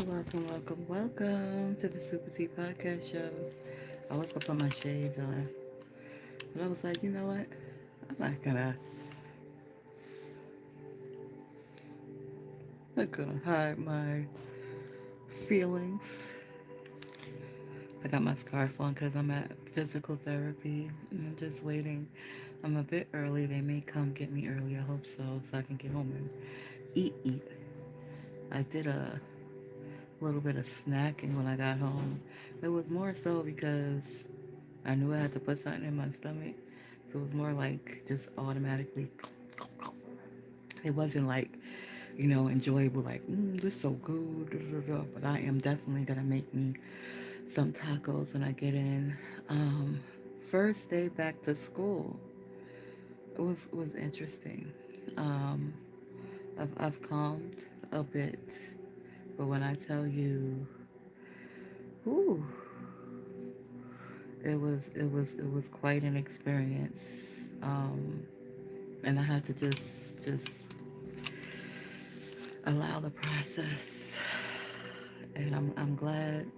Welcome to the SupaTea podcast show. I was gonna put my shades on, but I was like, you know what? I'm not gonna hide my feelings. I got my scarf on because I'm at physical therapy and I'm just waiting. I'm a bit early. They may come get me early. I hope so I can get home and eat. I did a little bit of snacking when I got home. It was more so because I knew I had to put something in my stomach. So it was more like just automatically. It wasn't like, enjoyable, like, this is so good. Da, da, da. But I am definitely going to make me some tacos when I get in. Um, First day back to school. It was interesting. Um, I've calmed a bit. But when I tell you, whew, it was quite an experience. Um, and I had to just allow the process. And I'm glad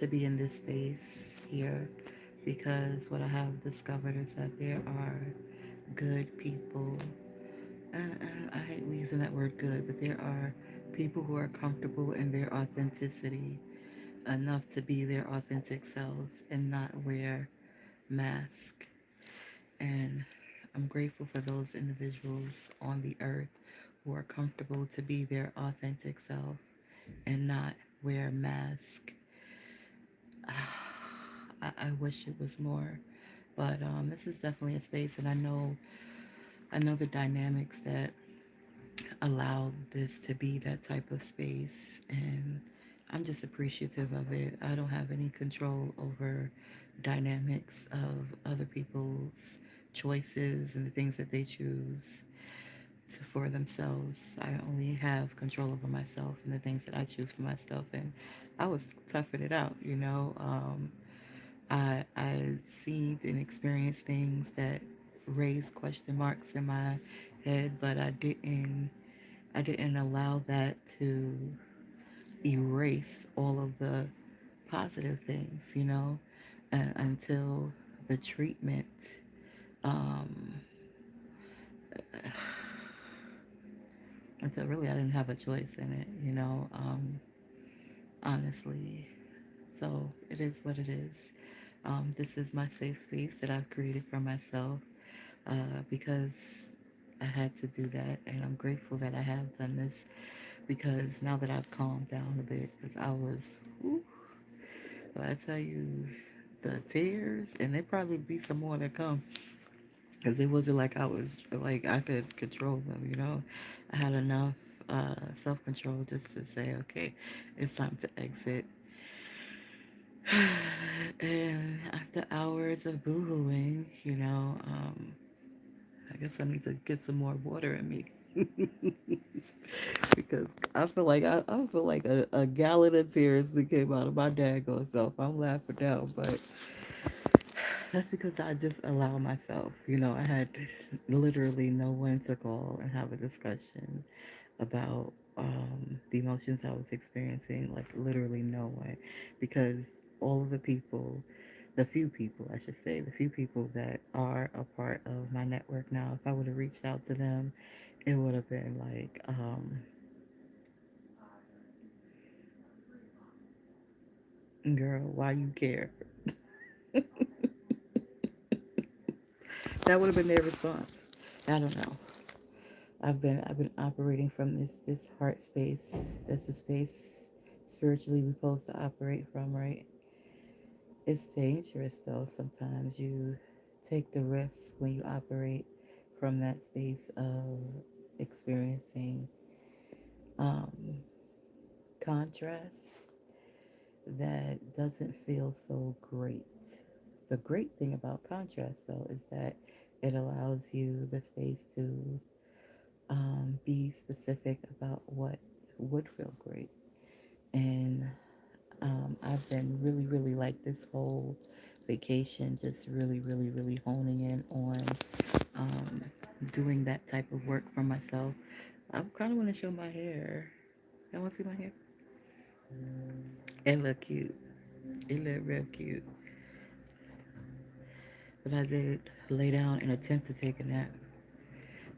to be in this space here because what I have discovered is that there are good people. And I hate using that word good, but there are people who are comfortable in their authenticity enough to be their authentic selves and not wear masks. And I'm grateful for those individuals on the earth who are comfortable to be their authentic self and not wear a mask. I wish it was more, but this is definitely a space, and I know the dynamics that allow this to be that type of space, and I'm just appreciative of it. I don't have any control over dynamics of other people's choices and the things that they choose for themselves. I only have control over myself and the things that I choose for myself, and I was toughing it out. I seen and experienced things that raised question marks in my head, but I didn't allow that to erase all of the positive things, until the treatment, um, until really I didn't have a choice in it, honestly. So it is what it is. This is my safe space that I've created for myself because I had to do that, and I'm grateful that I have done this because now that I've calmed down a bit, because I was, whew, when I tell you the tears, and there probably be some more to come, because it wasn't like I was like I could control them. I had enough self-control just to say, okay, it's time to exit. And after hours of boohooing, I guess I need to get some more water in me. Because I feel like a gallon of tears that came out of my daggone self. I'm laughing now, but that's because I just allow myself. I had literally no one to call and have a discussion about the emotions I was experiencing. Like literally no one, because all of the people, the few people, I should say, the few people that are a part of my network now, if I would have reached out to them, it would have been like, girl, why you care? That would have been their response. I don't know. I've been operating from this heart space. That's the space spiritually we're supposed to operate from, right? It's dangerous though. Sometimes you take the risk when you operate from that space of experiencing um, contrast that doesn't feel so great. The great thing about contrast, though, is that it allows you the space to be specific about what would feel great. And I've been really, really like this whole vacation, just really, really, really honing in on um, doing that type of work for myself. I kind of want to show my hair. I want to see my hair. It look cute. It look real cute. But I did lay down and attempt to take a nap.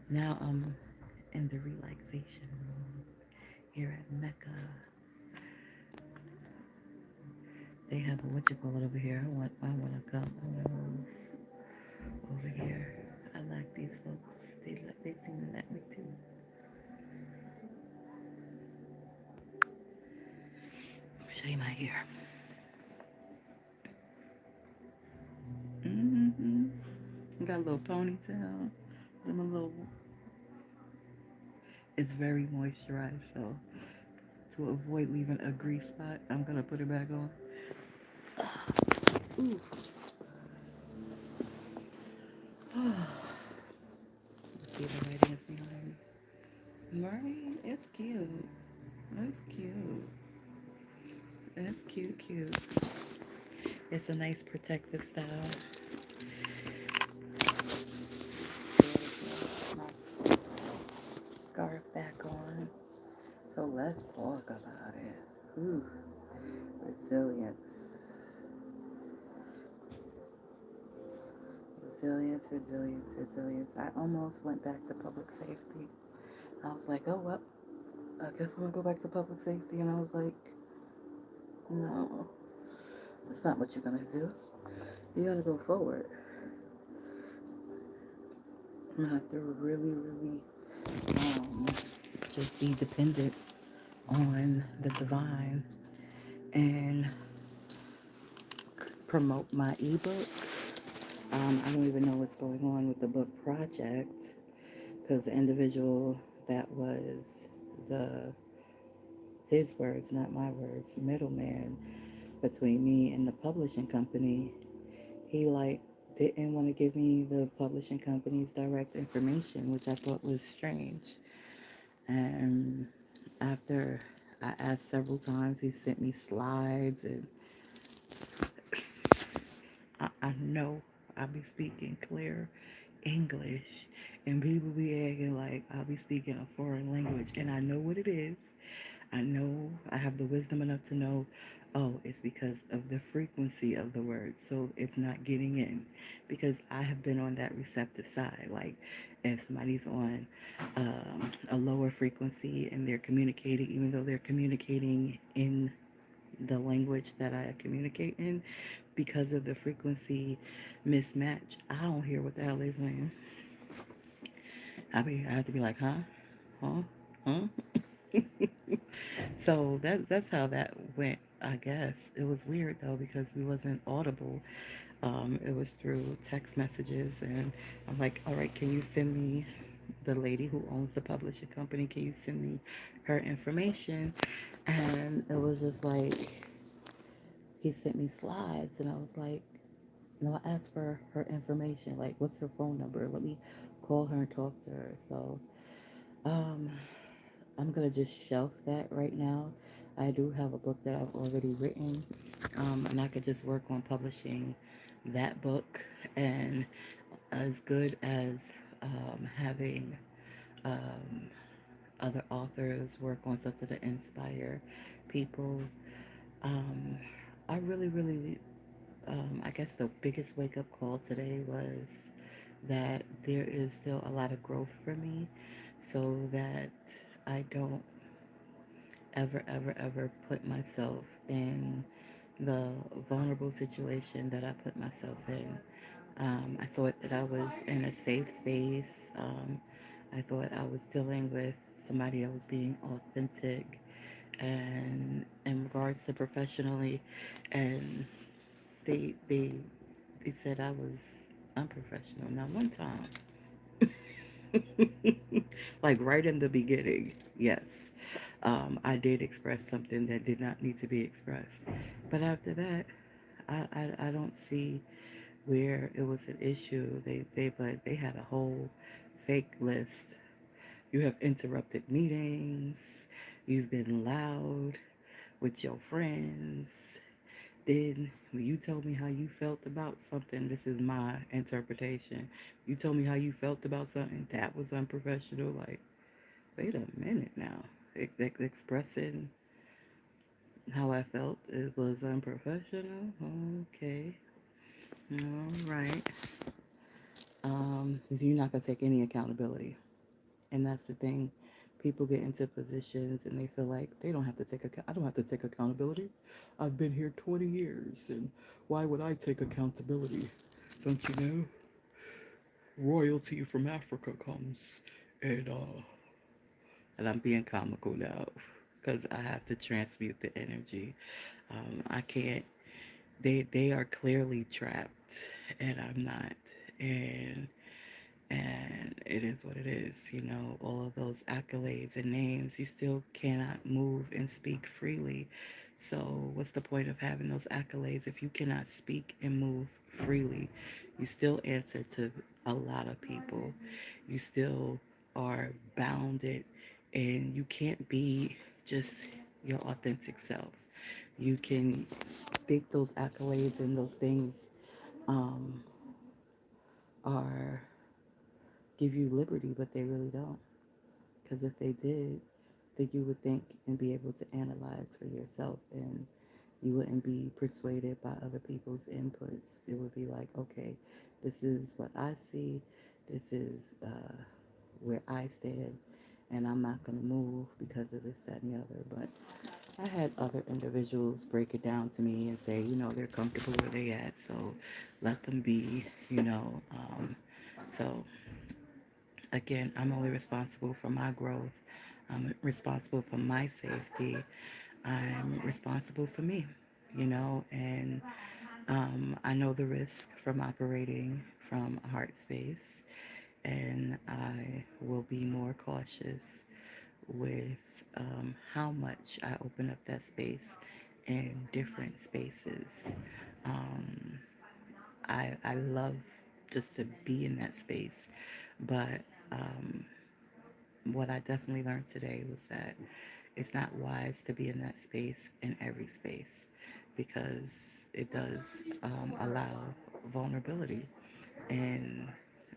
Now I'm in the relaxation room here at Mecca. They have a what you call it over here. I wanna come. I wanna move over here. I like these folks. They seem to like me too. Show you my hair. Mm-hmm. Got a little ponytail. I'm a little. It's very moisturized, so to avoid leaving a grease spot, I'm gonna put it back on. Ooh. See the writing is behind me. Right? It's cute. It's cute. It's cute, cute. It's a nice protective style. My scarf back on. So let's talk about it. Ooh, resilience. Resilience, resilience, resilience. I almost went back to public safety. I was like, oh, well, I guess I'm going to go back to public safety. And I was like, no, that's not what you're going to do. You got to go forward. You have to really, really um, just be dependent on the divine and promote my ebook. I don't even know what's going on with the book project because the individual that was the his words, not my words, middleman between me and the publishing company, he like didn't want to give me the publishing company's direct information, which I thought was strange. And after I asked several times, he sent me slides, and I know I be speaking clear English, and people be acting like I'll be speaking a foreign language, and I know what it is. I know I have the wisdom enough to know, oh, it's because of the frequency of the word, so it's not getting in. Because I have been on that receptive side. Like, if somebody's on a lower frequency and they're communicating, even though they're communicating in the language that I communicate in, because of the frequency mismatch, I don't hear what the hell they're saying. I have to be like, huh, huh, huh. So that's how that went. I guess it was weird though because we wasn't audible. It was through text messages, and I'm like, all right, can you send me the lady who owns the publishing company? Can you send me her information? And it was just like he sent me slides, and I was like, no, I asked for her information. Like, what's her phone number? Let me call her and talk to her. So, um, I'm gonna just shelf that right now. I do have a book that I've already written, and I could just work on publishing that book. And as good as having um, other authors work on something to inspire people, um, I really, really, I guess the biggest wake up call today was that there is still a lot of growth for me so that I don't ever, ever, ever put myself in the vulnerable situation that I put myself in. I thought that I was in a safe space. I thought I was dealing with somebody that was being authentic and in regards to professionally, and they they they said I was unprofessional. Now one time, like right in the beginning, yes, I did express something that did not need to be expressed. But after that, I don't see where it was an issue. But they had a whole fake list. You have interrupted meetings. You've been loud with your friends. Then when you told me how you felt about something, this is my interpretation. You told me how you felt about something that was unprofessional. Like, wait a minute now. Expressing How I felt, it was unprofessional. Okay. All right. You're not going to take any accountability. And that's the thing. People get into positions and they feel like they don't have to I don't have to take accountability. I've been here 20 years and why would I take accountability? Don't you know? Royalty from Africa comes and I'm being comical now because I have to transmute the energy. I can't. They are clearly trapped, and I'm not. And it is what it is. You know, all of those accolades and names, you still cannot move and speak freely. So, what's the point of having those accolades if you cannot speak and move freely? You still answer to a lot of people. You still are bounded, and you can't be just your authentic self. You can think those accolades and those things um, are give you liberty, but they really don't. Because if they did, then you would think and be able to analyze for yourself, and you wouldn't be persuaded by other people's inputs. It would be like, okay, this is what I see, this is where I stand, and I'm not going to move because of this, that, and the other. But I had other individuals break it down to me and say, you know, they're comfortable where they at, so let them be, you know. So again, I'm only responsible for my growth. I'm responsible for my safety. I'm responsible for me, you know, and I know the risk from operating from a heart space, and I will be more cautious with how much I open up that space in different spaces. Um, I love just to be in that space, but um, what I definitely learned today was that it's not wise to be in that space in every space because it does allow vulnerability. And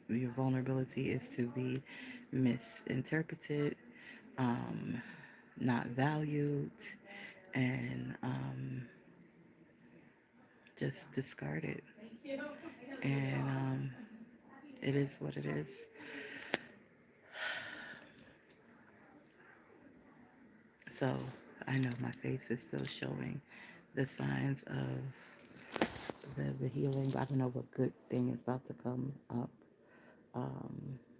your vulnerability is to be misinterpreted, um, not valued, and just discarded. And it is what it is. So I know my face is still showing the signs of the healing. I don't know what good thing is about to come up,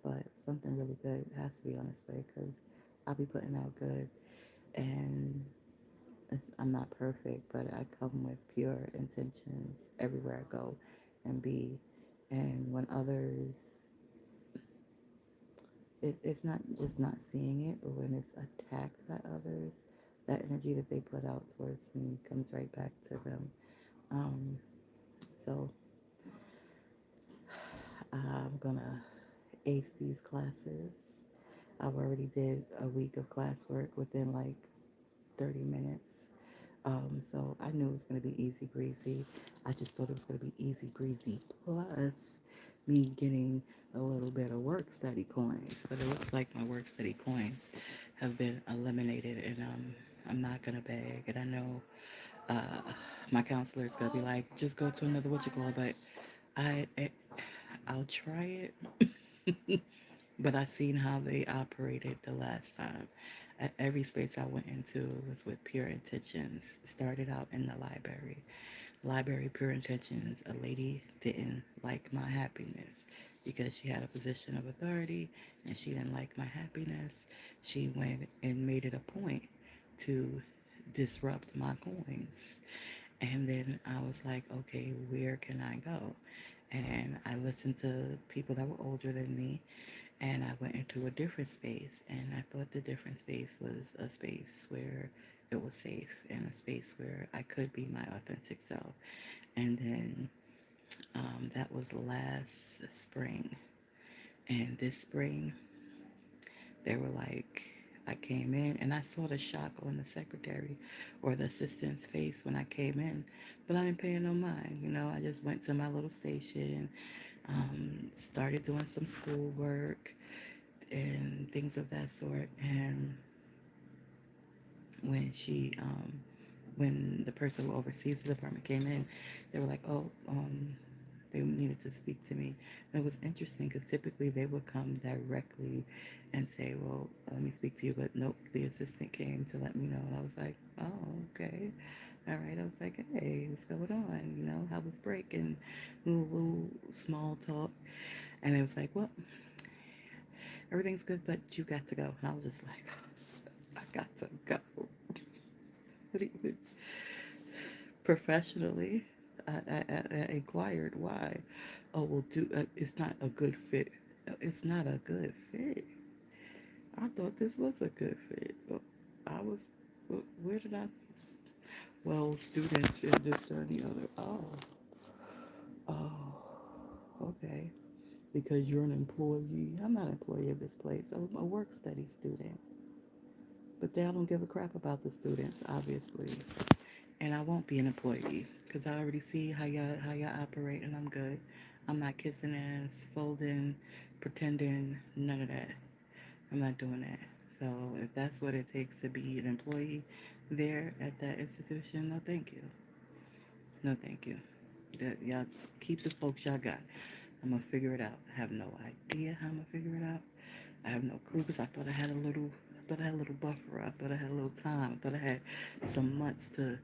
but something really good has to be on its way because I'll be putting out good. And I'm not perfect, but I come with pure intentions everywhere I go and be. And when others, it's not just not seeing it, but when it's attacked by others, that energy that they put out towards me comes right back to them. Um, so I'm gonna ace these classes. I've already did a week of classwork within like 30 minutes. So I knew it was going to be easy breezy. I just thought it was going to be easy breezy plus me getting a little bit of work study coins. But it looks like my work study coins have been eliminated, and I'm not going to beg. And I know uh, my counselor is going to be like, just go to another what you call it. But I, I I'll try it. But I seen how they operated the last time. At every space I went into was with pure intentions. Started out in the library. Library pure intentions. A lady didn't like my happiness because she had a position of authority and she didn't like my happiness. She went and made it a point to disrupt my coins. And then I was like, okay, where can I go? And I listened to people that were older than me, and I went into a different space. And I thought the different space was a space where it was safe and a space where I could be my authentic self. And then that was last spring. And this spring, they were like, I came in and I saw the shock on the secretary or the assistant's face when I came in, but I didn't pay no mind. You know, I just went to my little station, started doing some schoolwork and things of that sort. And when she when the person who oversees the department came in, they were like, oh, they needed to speak to me. And it was interesting because typically they would come directly and say, well, let me speak to you. But nope, the assistant came to let me know. And I was like, oh, okay. All right. I was like, hey, what's going on? You know, how was break? And little small talk. And it was like, well, everything's good, but you got to go. And I was just like, I got to go. What do you, professionally, I inquired why. Oh, well, it's not a good fit. It's not a good fit. I thought this was a good fit. I was, where did I? Well, students in this or the other. Oh, okay. Because you're an employee. I'm not an employee of this place. I'm a work study student. But they don't give a crap about the students, obviously. And I won't be an employee because I already see how y'all operate, and I'm good. I'm not kissing ass, folding, pretending, none of that. I'm not doing that. So if that's what it takes to be an employee there at that institution, no thank you. No thank you. Y'all keep the folks y'all got. I'm gonna figure it out. I have no idea how I'm gonna figure it out. I have no clue because I thought I had a little buffer. I thought I had a little time. I thought I had some months to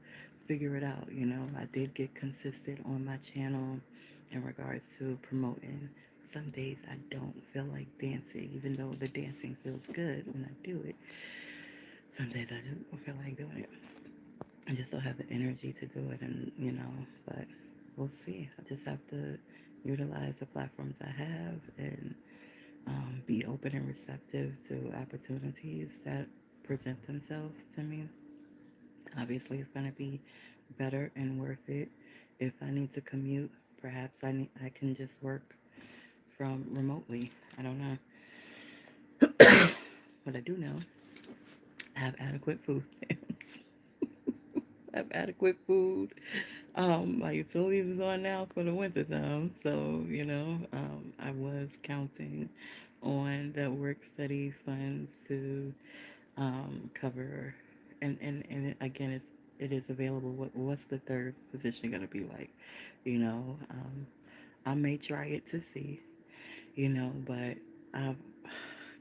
figure it out. You know, I did get consistent on my channel in regards to promoting. Some days I don't feel like dancing, even though the dancing feels good when I do it. Some days I just don't feel like doing it. I just don't have the energy to do it, and but we'll see. I just have to utilize the platforms I have and be open and receptive to opportunities that present themselves to me. Obviously, it's going to be better and worth it. If I need to commute, perhaps I can just work from remotely. I don't know. But I do know I have adequate food. I have adequate food. My utilities is on now for the winter time, so I was counting on the work study funds to cover, again, it is available. What's the third position gonna be like? I may try it to see, but I've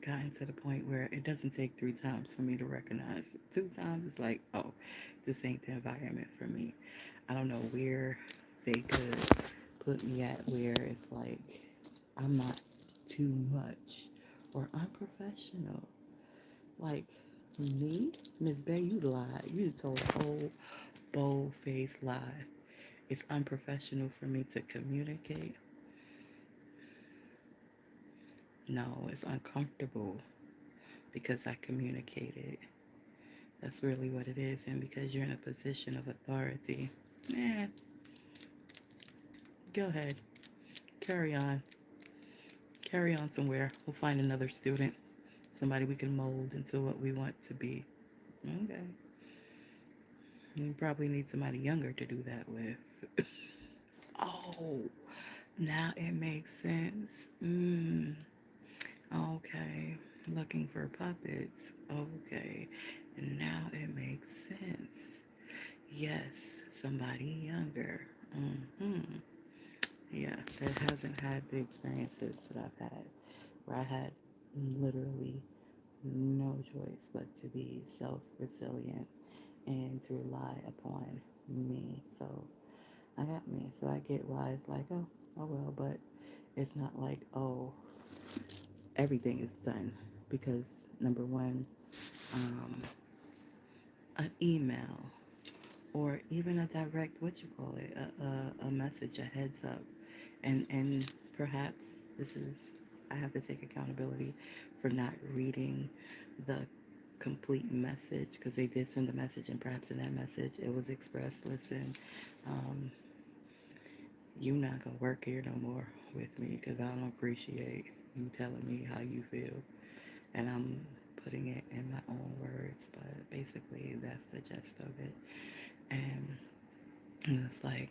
gotten to the point where it doesn't take 3 times for me to recognize it. 2 times it's like, oh, this ain't the environment for me. I don't know where they could put me at where it's like I'm not too much or unprofessional. Like me, Miss Bay, you lied. You told a whole bold-faced lie. It's unprofessional for me to communicate. No, it's uncomfortable because I communicated. That's really what it is. And because you're in a position of authority, eh, go ahead. Carry on. Carry on somewhere. We'll find another student. Somebody we can mold into what we want to be. Okay. You probably need somebody younger to do that with. Oh, now it makes sense. Okay. Looking for puppets. Okay. And now it makes sense. Yes, somebody younger. Yeah, that hasn't had the experiences that I've had, where I had literally no choice but to be self-resilient and to rely upon me. So I got me. So I get why it's like, oh well, but it's not like, oh, everything is done. Because number one, um, an email or even a direct, what you call it, a message, a heads up. And perhaps this is, I have to take accountability for not reading the complete message because they did send a message, and perhaps in that message it was expressed, listen, um, you not gonna work here no more with me because I don't appreciate you telling me how you feel, and I'm putting it in my own words, but basically that's the gist of it. And it's like,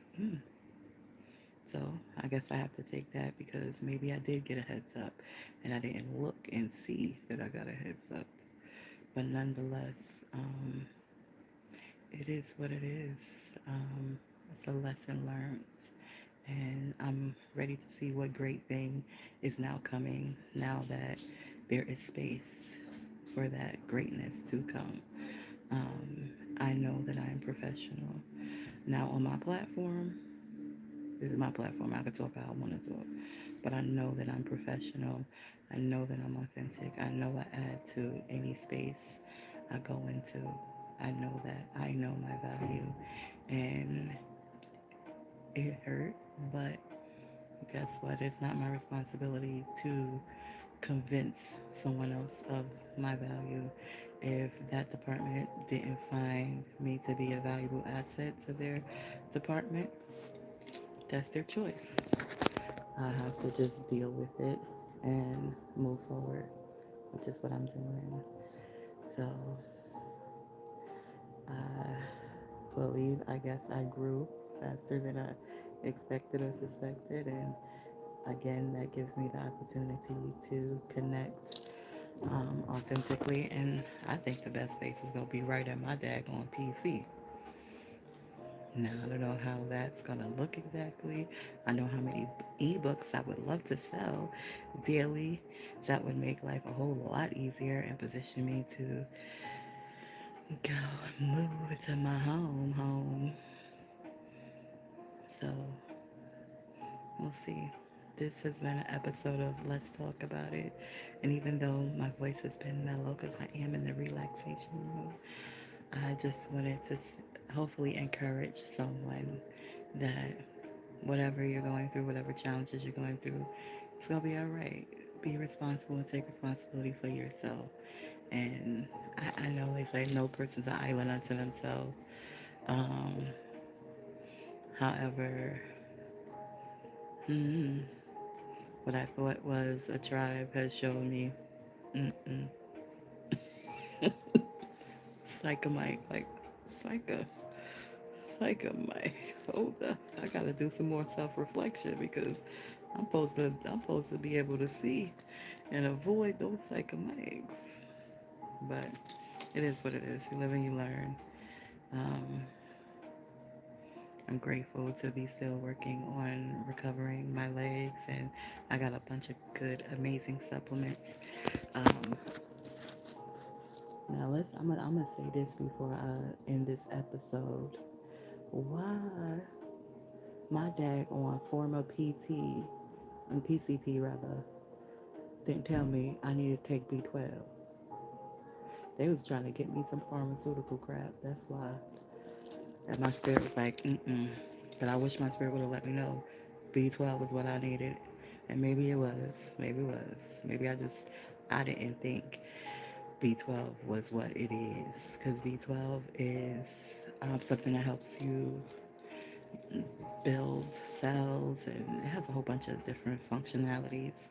so I guess I have to take that because maybe I did get a heads up and I didn't look and see that I got a heads up. But nonetheless, it is what it is. It's a lesson learned. And I'm ready to see what great thing is now coming now that there is space for that greatness to come. I know that I am professional. Now on my platform, this is my platform. I can talk how I want to talk. But I know that I'm professional. I know that I'm authentic. I know I add to any space I go into. I know that I know my value. And it hurt, but guess what? It's not my responsibility to convince someone else of my value. If that department didn't find me to be a valuable asset to their department, that's their choice. I have to just deal with it and move forward, which is what I'm doing. So I believe, I guess I grew faster than I expected or suspected. And again, that gives me the opportunity to connect authentically. And I think the best space is going to be right at my daggone PC. Now, I don't know how that's going to look exactly. I know how many ebooks I would love to sell daily. That would make life a whole lot easier and position me to go move to my home. So, we'll see. This has been an episode of Let's Talk About It. And even though my voice has been mellow because I am in the relaxation mode, I just wanted to hopefully encourage someone that whatever you're going through, whatever challenges you're going through, it's going to be all right. Be responsible and take responsibility for yourself. And I know they say no person's an island unto themselves. Um, However, what I thought was a tribe has shown me psychomite, like psycho, psychomite. Hold up, I gotta do some more self-reflection because I'm supposed to be able to see and avoid those psychomites. But it is what it is. You live and you learn. Um, I'm grateful to be still working on recovering my legs, and I got a bunch of good, amazing supplements. Um, Now I'm gonna say this before I end this episode. Why my dad on former PT and PCP rather didn't tell me I needed to take B12? They was trying to get me some pharmaceutical crap. That's why. And my spirit was like, mm-mm. But I wish my spirit would have let me know B12 was what I needed. And maybe it was. Maybe it was. Maybe I didn't think B12 was what it is. Because B12 is something that helps you build cells, and it has a whole bunch of different functionalities.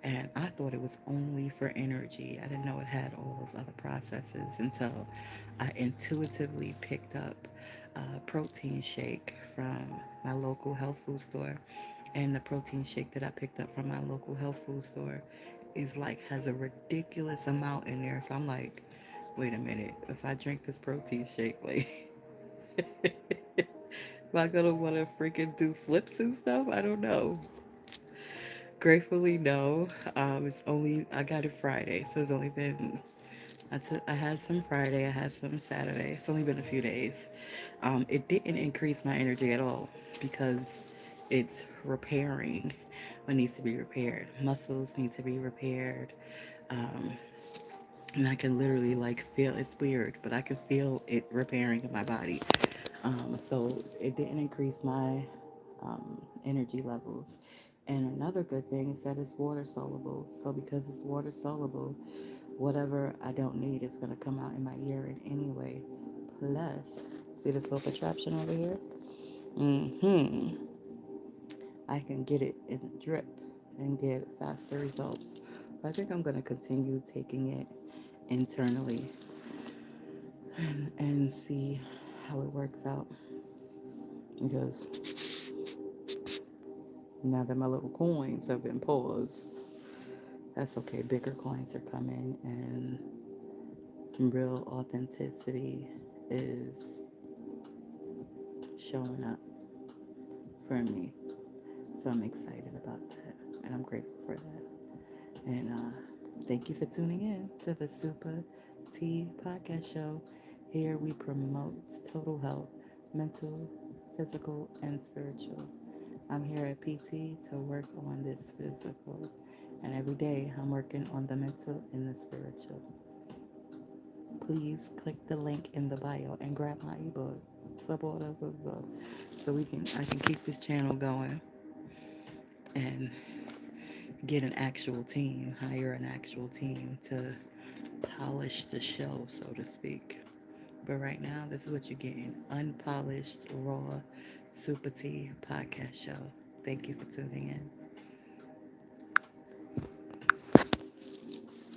And I thought it was only for energy. I didn't know it had all those other processes until I intuitively picked up a protein shake from my local health food store. And the protein shake that I picked up from my local health food store is like has a ridiculous amount in there. So I'm like, wait a minute, if I drink this protein shake, like am I gonna wanna freaking do flips and stuff? I don't know. Gratefully, no. I got it Friday, so it's only been, I had some Friday, I had some Saturday. It's only been a few days. It didn't increase my energy at all because it's repairing what needs to be repaired. Muscles need to be repaired. Um, and I can literally like feel, it's weird, but I can feel it repairing in my body. So it didn't increase my energy levels. And another good thing is that it's water soluble. So because it's water soluble, whatever I don't need is going to come out in my urine anyway. Plus, see this little contraption over here? Mm-hmm. I can get it in a drip and get faster results. I think I'm going to continue taking it internally and see how it works out. Because now that my little coins have been paused, that's okay. Bigger coins are coming, and real authenticity is showing up for me. So I'm excited about that, and I'm grateful for that. And thank you for tuning in to the Super Tea podcast show. Here we promote total health, mental, physical, and spiritual. I'm here at PT to work on this physical, and every day I'm working on the mental and the spiritual. Please click the link in the bio and grab my ebook. Support us as well, so I can keep this channel going and get an actual team, hire an actual team to polish the show, so to speak. But right now, this is what you're getting: unpolished, raw, super tea podcast show. Thank you for tuning in.